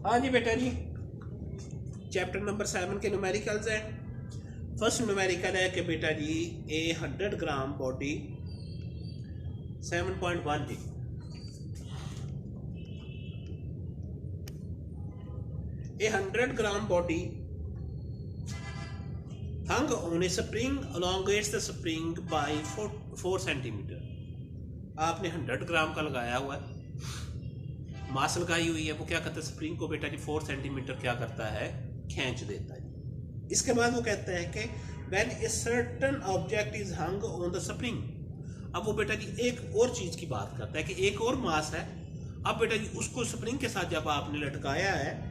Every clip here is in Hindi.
हाँ जी बेटा जी, चैप्टर नंबर 7 के न्यूमेरिकल्स हैं। फर्स्ट न्यूमेरिकल है कि बेटा जी ए 100 ग्राम बॉडी 7.1 जी। A 100 gram body hung on a spring elongates the spring by 4 centimetre. आपने 100 ग्राम का लगाया हुआ है, मास लगाई हुई है, वो क्या करता है स्प्रिंग को बेटा जी 4 सेंटीमीटर क्या करता है, खींच देता है। इसके बाद वो कहता है कि when a certain object is hung on the spring, अब वो बेटा जी एक और चीज की बात करता है कि एक और मास है। अब बेटा जी उसको स्प्रिंग के साथ जब आपने लटकाया है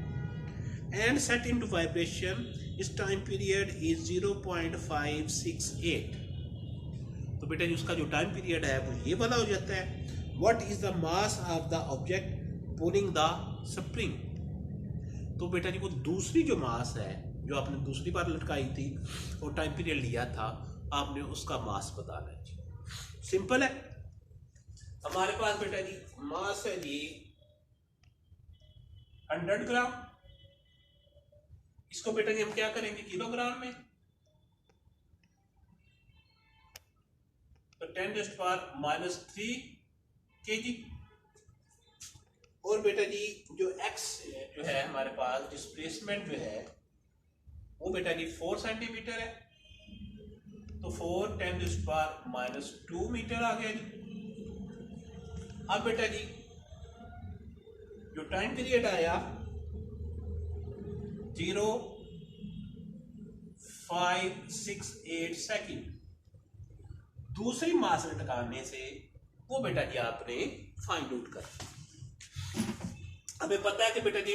एंड सेट इनटू वाइब्रेशन, इस टाइम पीरियड इज 0.568, तो बेटा जी उसका जो टाइम पीरियड है वो ये वाला हो जाता है। What is the mass of the object pulling the spring, तो बेटा जी वो दूसरी जो मास है जो आपने दूसरी बार लटकाई थी और टाइम पीरियड लिया था, आपने उसका मास बताना है। सिंपल है। हमारे पास बेटा जी मास है जी 100 ग्राम। इसको बेटा जी हम क्या करेंगे किलोग्राम में, तो 10⁻³ kg। और बेटा जी जो x जो है हमारे पास डिस्प्लेसमेंट जो है वो बेटा जी 4 सेंटीमीटर है, तो 4 10⁻² मीटर आ गया जी। अब बेटा जी जो टाइम पीरियड आया 0.568 सेकंड, दूसरी मास लटकाने से वो बेटा जी आपने फाइंड आउट कर। हमें पता है कि बेटा जी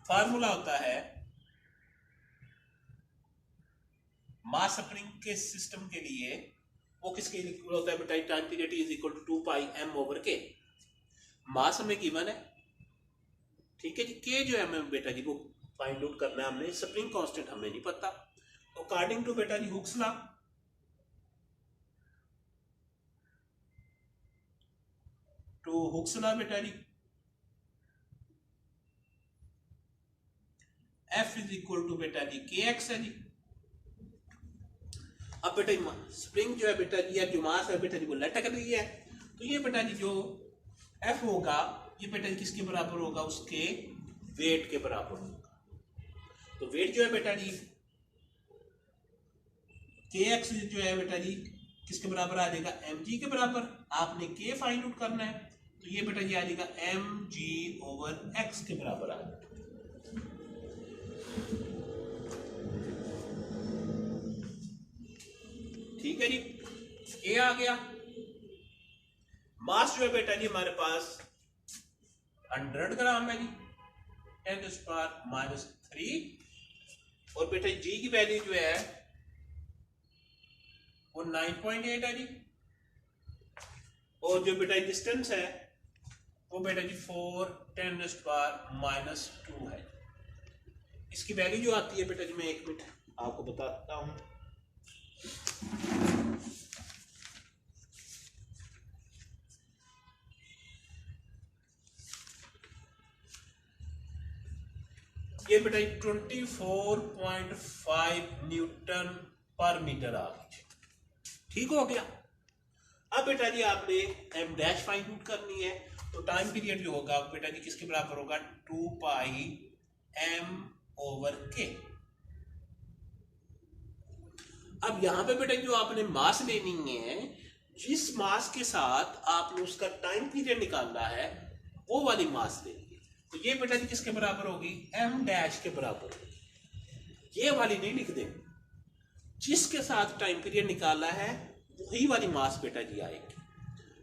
फार्मूला होता है मास स्प्रिंग के सिस्टम के लिए, वो किसके इक्वल होता है बेटा, time period is equal to 2πm/k। Mass हमें गिवन है, ठीक है जी। के जो है हमें बेटा जी वो फाइंड आउट करना है हमने, स्प्रिंग कांस्टेंट हमें नहीं पता। अकॉर्डिंग टू बेटा जी हुक्स लॉ, बेटा जी F इज इक्वल टू बेटा जी kx है जी। अब बेटा स्प्रिंग जो है बेटा जी या जो मास है बेटा जी वो लटक रही है, तो ये बेटा जी जो F होगा ये बेटा जी किसके बराबर होगा, उसके वेट के बराबर होगा। तो वेट जो है बेटा जी kx जो है बेटा जी किसके बराबर आ जाएगा, mg के बराबर। आपने k फाइंड आउट करना है, तो ये बेटा जी आ जाएगा mg/x के बराबर आ जाएगा। ठीक है जी, ए आ गया। मास जो है बेटा जी हमारे पास 100 ग्राम है जी, 10⁻³ और बेटा जी की वैल्यू जो है वो 9.8 है जी। और जो बेटा डिस्टेंस है वो बेटा जी 4 10⁻² है। इसकी वैल्यू जो आती है बेटा जी मैं 1 मिनट आपको बताता हूं। ये बेटा 24.5 न्यूटन पर मीटर आ गई। ठीक हो गया। अब बेटा जी आपने m डैश फाइंड आउट करनी है, तो टाइम पीरियड जो होगा बेटा जी किसके बराबर होगा, 2πm/k। अब यहां पे बेटा जो आपने मास लेनी है, जिस मास के साथ आपने उसका टाइम पीरियड निकालना है वो वाली मास लेनी है। तो ये बेटा जी किसके बराबर होगी, m डैश के बराबर होगी। ये वाली नहीं लिख देंगे, जिसके साथ टाइम पीरियड निकाला है वही वाली मास बेटा जी आएगी।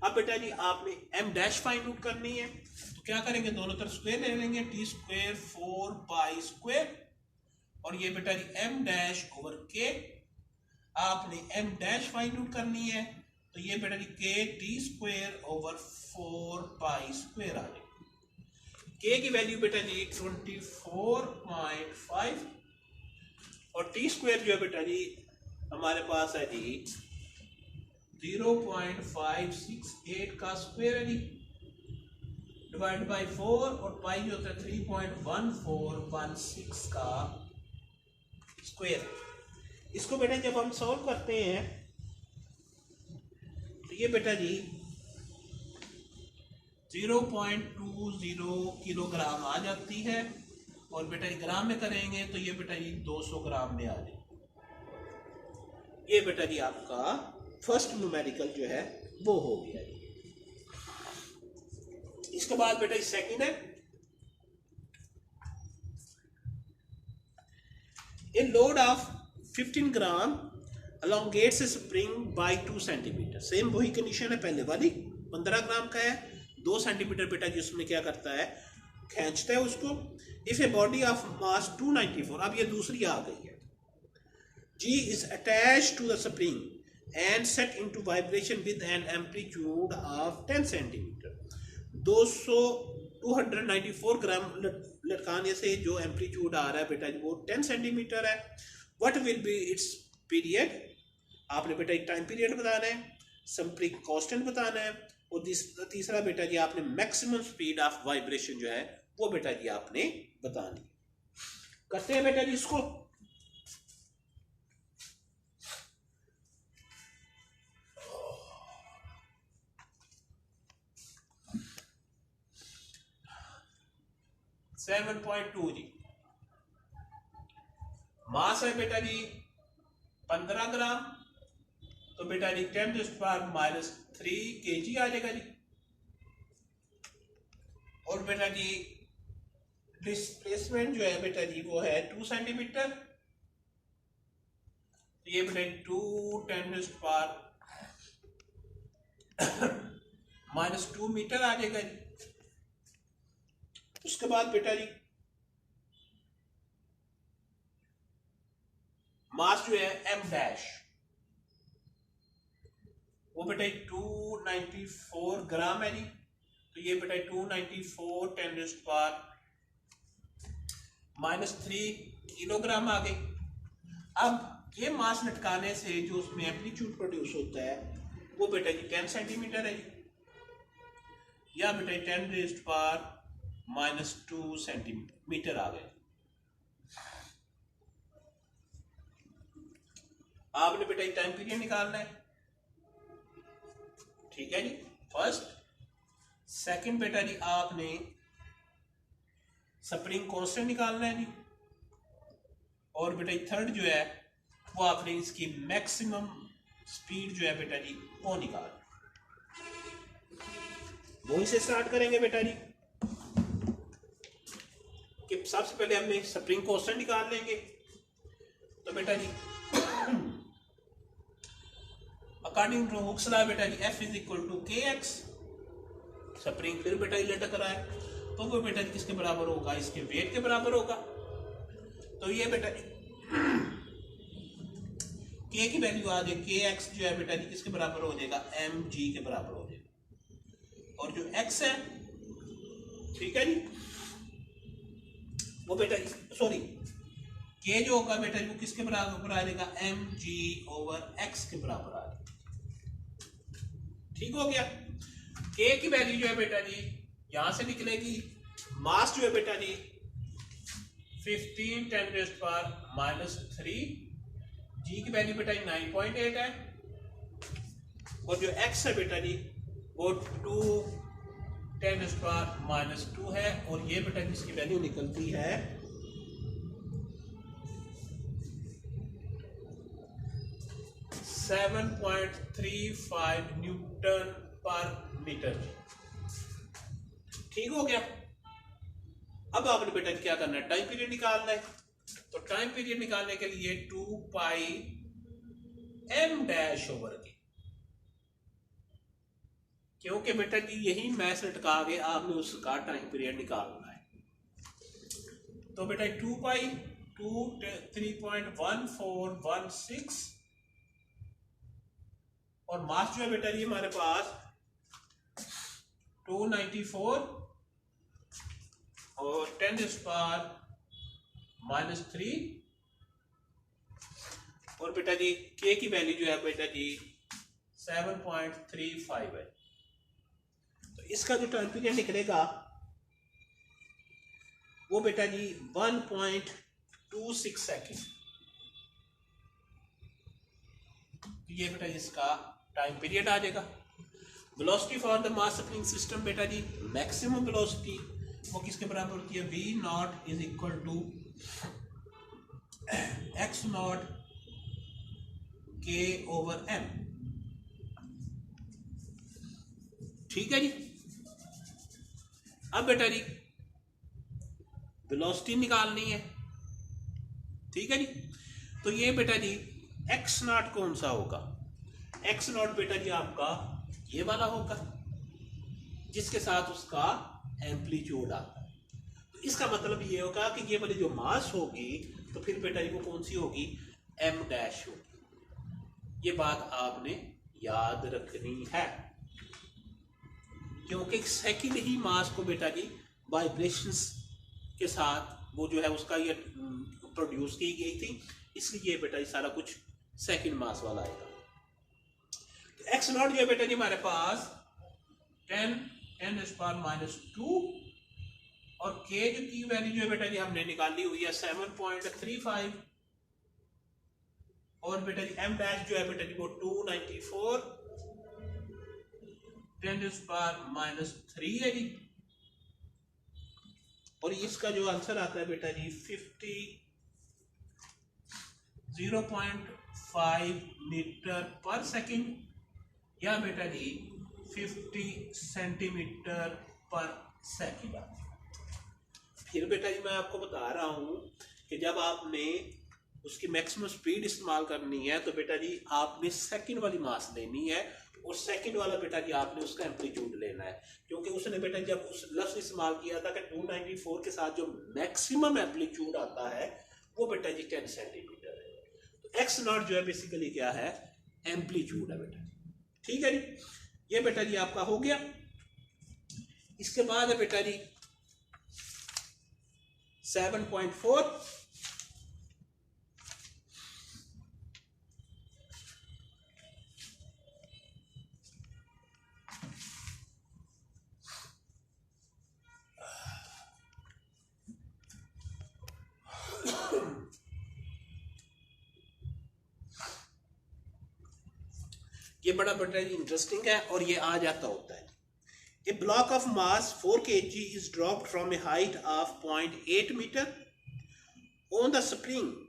अब बेटा जी आपने m डैश फाइंड आउट करनी है, तो क्या करेंगे, दोनों तरफ स्क्वायर ले लेंगे, t² 4π², और ये बेटा जी m डैश/k। आपने m डैश फाइंड आउट करनी है, तो ये बेटा जी k t²/4π² आ जाएगी। k की वैल्यू बेटा जी 24.5 और t² जो है बेटा जी हमारे पास है जी 0.568 का स्क्वायर है जी, डिवाइड बाई 4 और पाई जो होता है 3.1416 का स्क्वायर। इसको बेटा जब हम सॉल्व करते हैं तो ये बेटा जी 0.20 किलोग्राम आ जाती है, और बेटा जी ग्राम में करेंगे तो ये बेटा जी 200 ग्राम में आ जाएगी। ये बेटा जी आपका फर्स्ट न्यूमेरिकल जो है वो हो गया। इसके बाद बेटा जी सेकंड है, a load of 15 gram elongates a spring by 2 centimetre. Same वही कंडीशन है पहले वाली, 15 ग्राम का है, 2 सेंटीमीटर बेटा जी उसमें क्या करता है, खींचता है उसको। If a body of mass 294, अब ये दूसरी आ गई है, G is attached to the spring and set into vibration with an amplitude of 10 centimetre. 294 ग्राम लटकाने से जो एम्पलीट्यूड आ रहा है बेटा जी वो 10 सेंटीमीटर है। What will be it's period, आपने बेटा एक टाइम पीरियड बताना है, स्प्रिंग कांस्टेंट बताना है, और तीसरा बेटा जी आपने मैक्सिमम स्पीड ऑफ वाइब्रेशन जो है वो बेटा जी आपने बतानी। करते हैं बेटा जी इसको। जी 7.2 मास है बेटा जी 15 ग्राम, तो बेटा जी 10⁻³ kg आ जाएगा जी। और बेटा जी डिस्प्लेसमेंट जो है बेटा जी वो है 2 सेंटीमीटर, तो ये बेटा 2 10⁻² मीटर आ जाएगा जी। उसके बाद बेटा जी मास जो है m डैश, वो बेटा 294 ग्राम है जी, तो ये बेटा 294 10⁻³ किलोग्राम आ गई। अब ये मास लटकाने से जो उसमें एम्पलीट्यूड प्रोड्यूस होता है वो बेटा जी 10 सेंटीमीटर है जी, या बेटा 10⁻² सेंटीमीटर आ गए। आपने बेटा टाइम पीरियड निकालना है, ठीक है जी। फर्स्ट सेकंड बेटा जी आपने स्प्रिंग कांस्टेंट निकालना है जी, और बेटा थर्ड जो है वो आपने इसकी मैक्सिमम स्पीड जो है बेटा जी वो निकाल, वहीं से स्टार्ट करेंगे बेटा जी कि सबसे पहले हमने स्प्रिंग कांस्टेंट निकाल लेंगे। तो बेटा जी अकॉर्डिंग टू हुक्स लॉ बेटा जी F = kx, स्प्रिंग फिर बेटा जी लटक रहा है तो वो बेटा जी किसके बराबर होगा, इसके वेट के बराबर होगा। तो ये बेटा जी k की वैल्यू आ जाए, kx जो है बेटा जी किसके बराबर हो जाएगा, mg के बराबर हो जाएगा, और जो x है ठीक है जी वो बेटा सॉरी k जो होगा बेटा जी वो किसके बराबर आ जाएगा, mg/x के बराबर आ जाएगा। ठीक हो गया। k की वैल्यू जो है बेटा जी यहां से निकलेगी, मास जो है बेटा जी 15 10⁻³ g की वैल्यू बेटा जी 9.8 है, और जो x है बेटा जी वो 2 10⁻² है, और ये बेटा जी इसकी वैल्यू निकलती है 7.35 न्यूटन पर मीटर। ठीक हो गया। अब आपने बेटा क्या करना है, टाइम पीरियड निकालना है। तो टाइम पीरियड निकालने के लिए 2πm⁻, क्योंकि बेटा जी यही मैथ लटका के आपने उसका टाइम पीरियड निकालना है। तो बेटा 2π 3.1416, और मास जो है बेटा जी हमारे पास 294 और 10⁻³ और बेटा जी k की वैल्यू जो है बेटा जी 7.35 है। तो इसका जो टाइम पीरियड निकलेगा वो बेटा जी 1.26 सेकेंड। ये बेटा इसका टाइम पीरियड आ जाएगा। Velocity for the mass spring system बेटा जी मैक्सिमम वेलोसिटी वो किसके बराबर होती है, v nought is equal to x nought k over m। ठीक है जी। अब बेटा जी वेलोसिटी निकालनी है, ठीक है जी। तो ये बेटा जी x नॉट कौन सा होगा, x नॉट बेटा जी आपका ये वाला होगा जिसके साथ उसका एम्पलीट्यूड आता है। तो इसका मतलब ये होगा कि ये वाली जो मास होगी तो फिर बेटा जी वो कौन सी होगी, m डैश होगी। ये बात आपने याद रखनी है, क्योंकि सेकंड ही मास को बेटा जी वाइब्रेशंस के साथ वो जो है उसका ये प्रोड्यूस की गई थी, इसलिए बेटा ये सारा कुछ सेकंड मास वाला आएगा। तो एक्स नॉट जो है बेटा जी हमारे पास 10⁻⁻2 और के जो की वैल्यू जो है बेटा जी हमने निकाली हुई है 7.35 और बेटा जी एम डैश जो है बेटा जी वो 294 10⁻³ है जी। और इसका जो आंसर आता है बेटा जी 0.5 मीटर पर सेकंड या बेटा जी 50 सेंटीमीटर पर सेकंड आता है। फिर बेटा जी मैं आपको बता रहा हूं कि जब आपने उसकी मैक्सिमम स्पीड इस्तेमाल करनी है तो बेटा जी आपने सेकंड वाली मास लेनी है और सेकंड वाला बेटा जी आपने उसका एम्पलीट्यूड लेना है, क्योंकि उसने बेटा जब उस लफ्ज इस्तेमाल किया था कि 294 के साथ जो मैक्सिमम एम्पलीट्यूड आता है वो बेटा जी 10 सेंटीमीटर है। तो एक्स नॉट जो है बेसिकली क्या है, एम्पलीट्यूड है बेटा। ठीक है जी, ये बेटा जी आपका हो गया। इसके बाद है बेटा जी 7.4 ये बड़ा बेटा जी इंटरेस्टिंग है और ये आ जाता होता है। A block of mass 4 kg is dropped from a height of 0.8 meter on the spring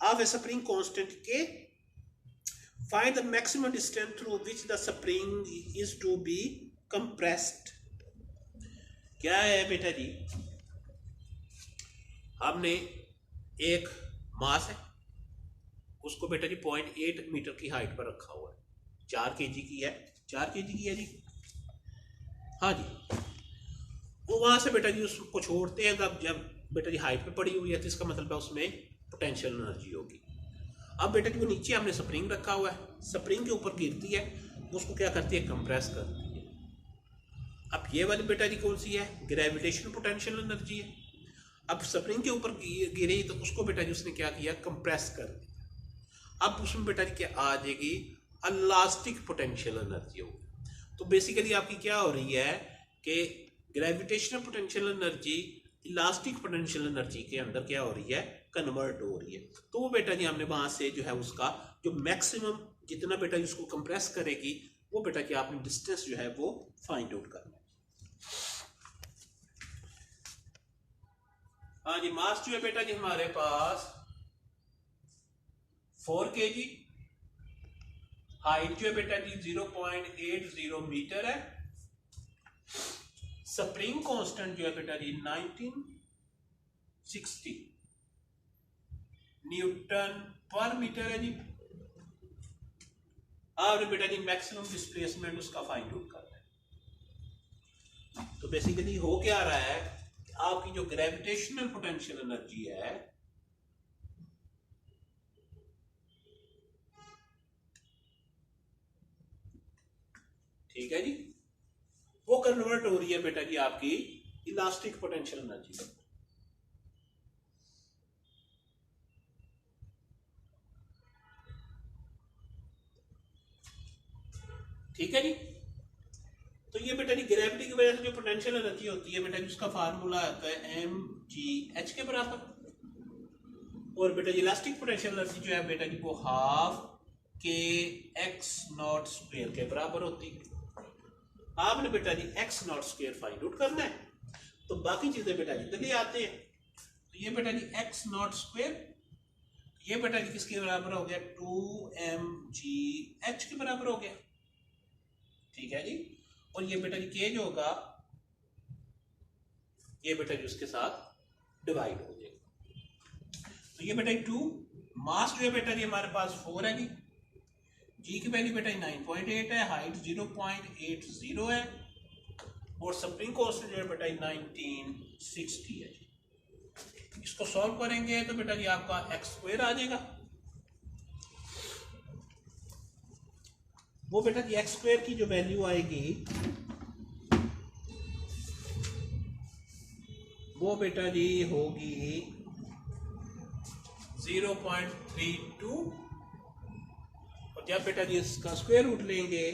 of a spring constant K. Find the maximum distance through which the spring is to be compressed. क्या है बेटा जी, हमने एक मास है उसको बेटा जी 0.8 मीटर की हाइट पर रखा हुआ है, 4 kg की है, 4 kg की है जी, हाँ जी। वो वहां से बेटा जी उसको छोड़ते हैं, तब जब बेटा जी हाइट पे पड़ी हुई है तो इसका मतलब है उसमें पोटेंशियल एनर्जी होगी। अब बेटा जी वो नीचे हमने स्प्रिंग रखा हुआ है, स्प्रिंग के ऊपर गिरती है, उसको क्या करती है, कंप्रेस करती है। अब ये वाली बेटा जी कौन सी है, ग्रेविटेशनल पोटेंशियल एनर्जी है। अब स्प्रिंग के ऊपर गिरी तो उसको बेटा जी उसने क्या किया, कंप्रेस कर दिया। अब उसमें बेटा जी क्या आ जाएगी, इलास्टिक पोटेंशियल एनर्जी होगी। तो बेसिकली आपकी क्या हो रही है कि gravitational potential energy elastic potential energy के अंदर क्या हो रही है, कन्वर्ट हो रही है। तो वो बेटा जी हमने वहां से जो है उसका जो मैक्सिमम जितना बेटा जी उसको कंप्रेस करेगी वो बेटा जी आपने डिस्टेंस जो है वो फाइंड आउट करना है। हाँ जी, मास जो है बेटा जी हमारे पास 4 kg, हाइट जो है बेटा जी 0.80 मीटर है, स्प्रिंग कांस्टेंट जो है बेटा जी 1960 न्यूटन पर मीटर है जी। और बेटा जी मैक्सिमम डिस्प्लेसमेंट उसका फाइंड आउट करना है। तो बेसिकली हो क्या रहा है, आपकी जो ग्रेविटेशनल पोटेंशियल एनर्जी है ठीक है जी, वो कन्वर्ट हो रही है बेटा जी आपकी इलास्टिक पोटेंशियल एनर्जी में। ठीक है जी। तो ये बेटा जी ग्रेविटी की वजह से जो पोटेंशियल एनर्जी होती है बेटा जी उसका फार्मूला आता है mgh के बराबर, और बेटा जी इलास्टिक पोटेंशियल एनर्जी जो है बेटा जी वो हाफ के एक्स नॉट स्क्वायर के बराबर होती है। आपने बेटा जी x naught square find out करना है, तो बाकी चीजें बेटा जी जल्दी आते हैं। तो ये बेटा जी एक्स नॉट स्क्वायर, ये बेटा जी किसके बराबर हो गया 2mgh के बराबर हो गया, ठीक है जी। और ये बेटा जी के जो होगा ये बेटा जी उसके साथ डिवाइड हो जाएगा। तो ये बेटा जी 2, मास जो है बेटा जी हमारे पास 4 है जी की वैल्यू बेटा जी 9.8 है, हाइट 0.80 है, और स्प्रिंग कांस्टेंट जो है बेटा जी 1960 है जी। इसको सॉल्व करेंगे तो बेटा जी आपका एक्स स्क्वायर आ जाएगा, वो बेटा जी एक्स स्क्वायर की जो वैल्यू आएगी वो बेटा जी होगी 0.32, और जब बेटा जी इसका स्क्वायर रूट लेंगे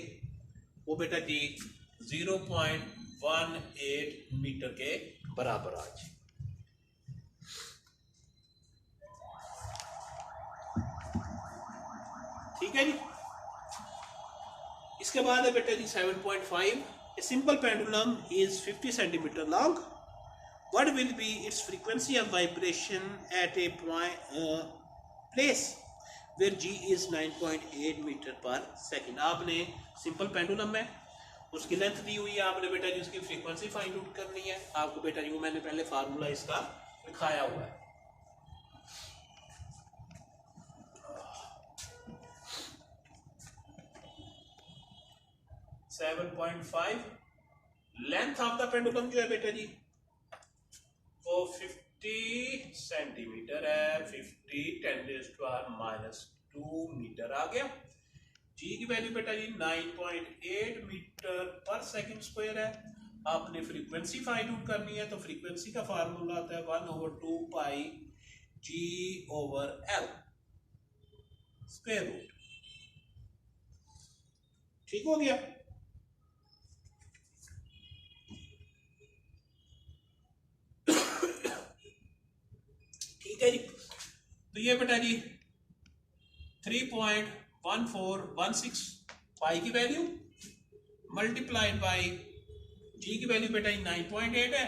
वो बेटा जी 0.18 मीटर के बराबर आ जाए। ठीक है जी। इसके बाद है बेटा जी 7.5, a simple pendulum is 50 centimeter long. What will be its frequency of vibration at a place where g is 9.8 metre पर सेकेंड। आपने सिंपल पेंडुलम है, उसकी लेंथ दी हुई है, आपने बेटा जी उसकी फ्रीक्वेंसी फाइंड आउट करनी है। आपको बेटा जी वो मैंने पहले फार्मूला इसका लिखाया हुआ है। uh, 7.5 length of the pendulum जो है बेटा जी वो 50 सेंटीमीटर है, 50 10⁻⁻² मीटर आ गया। जी की वैल्यू बेटा जी 9.8 मीटर पर सेकंड स्क्वायर है। आपने फ्रीक्वेंसी फाइंड आउट करनी है, तो फ्रीक्वेंसी का फार्मूला आता है 1/2 पाई g/L स्क्वायर रूट। ठीक हो गया। ठीक है जी। तो ये बेटा जी 3.1416 पाई की वैल्यू मल्टीप्लाइड बाई जी की वैल्यू बेटा जी 9.8 है,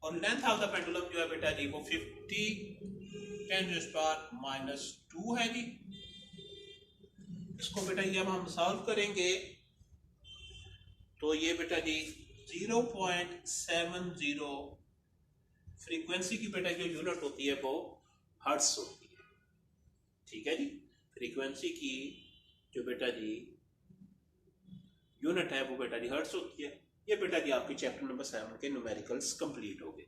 और लेंथ ऑफ द पेंडुलम जो है बेटा जी वो 50 10⁻⁻² है जी। इसको बेटा जी जब हम सॉल्व करेंगे तो ये बेटा जी 0.70 फ्रीक्वेंसी की बेटा जो यूनिट होती है वो हर्ट्ज होती है। ठीक है जी। फ्रीक्वेंसी की जो बेटा जी यूनिट है वो बेटा जी हर्ट्ज होती है। ये बेटा जी आपकी चैप्टर नंबर 7 के न्यूमेरिकल्स कंप्लीट हो गए।